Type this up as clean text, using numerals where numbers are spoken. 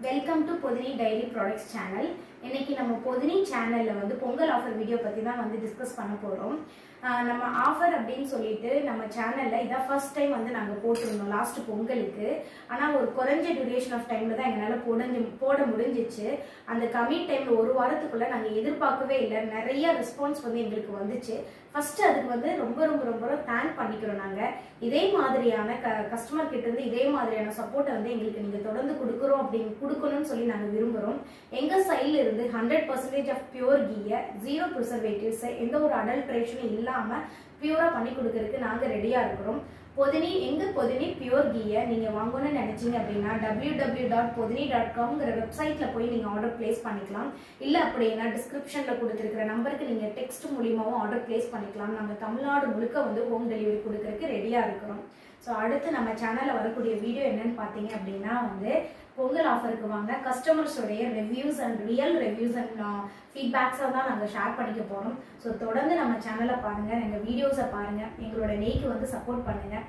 Welcome to Pothini diary products channel. இன்னைக்கு நம்ம பொதினி சேனல்ல பொங்கல் ஆஃபர் வீடியோ பத்தி தான் டிஸ்கஸ் பண்ண போறோம். நம்ம ஆஃபர் அப்படின்னு சொல்லிட்டு நம்ம சேனல்ல இதான் ஃபர்ஸ்ட் டைம் நாங்க போட்டிருந்தோம் லாஸ்ட் பொங்கலுக்கு. ஆனா ஒரு குறைஞ்ச டியூரேஷன் ஆஃப் டைம்ல தான் எங்களால போட முடிஞ்சிச்சு. அந்த கம்மி டைம்ல ஒரு வாரத்துக்குள்ள நாங்க எதிர்பார்க்கவே இல்லை, நிறைய ரெஸ்பான்ஸ் எங்களுக்கு வந்துச்சு. ஃபர்ஸ்ட் அதுக்கு ரொம்ப ரொம்ப ரொம்ப தேங்க் பண்ணிக்கிறோம். நாங்க இதே மாதிரியான கஸ்டமர் கிட்ட இருந்து இதே மாதிரியான சப்போர்ட்டை எங்களுக்கு நீங்க தொடர்ந்து கொடுக்கணும்னு சொல்லி நாங்க விரும்புறோம். எங்க சைட்ல இருந்து 100% ஆஃப் பியூர் கீயை, 0 ப்ரிசர்வேட்டிவ்ஸ், எந்த ஒரு அடல்ட்ரேஷனும் இல்லாம பியூரா பண்ணி கொடுக்கறதுக்கு நாங்க ரெடியா இருக்கிறோம். பொதினி பியூர் கீயை நீங்க வாங்கணும்னு நினைச்சீங்க அப்படின்னா www.podini.com வெப்சைட்ல போய் நீங்க ஆர்டர் பிளேஸ் பண்ணிக்கலாம். இல்ல அப்படின்னா டிஸ்கிரிப்ஷன்ல கொடுத்திருக்கிற நம்பருக்கு நீங்க டெக்ஸ்ட் மூலியமாவும் ஆர்டர் பிளேஸ் பண்ணிக்கலாம். நம்ம தமிழ்நாடு முழுக்க ஹோம் டெலிவரி கொடுக்கறதுக்கு ரெடியா இருக்கிறோம். ஸோ அடுத்து நம்ம சேனல்ல வரக்கூடிய வீடியோ என்னன்னு பார்த்தீங்க அப்படின்னா பொங்கல் ஆஃபருக்கு வாங்க கஸ்டமர்ஸோடைய reviews and real reviews and ஃபீட்பேக்ஸாக தான் நாங்கள் ஷேர் பண்ணிக்க போகிறோம். ஸோ தொடர்ந்து நம்ம சேனலை பாருங்கள், எங்கள் வீடியோஸை பாருங்கள், எங்களோட நெய்க்கு சப்போர்ட் பண்ணுங்கள்.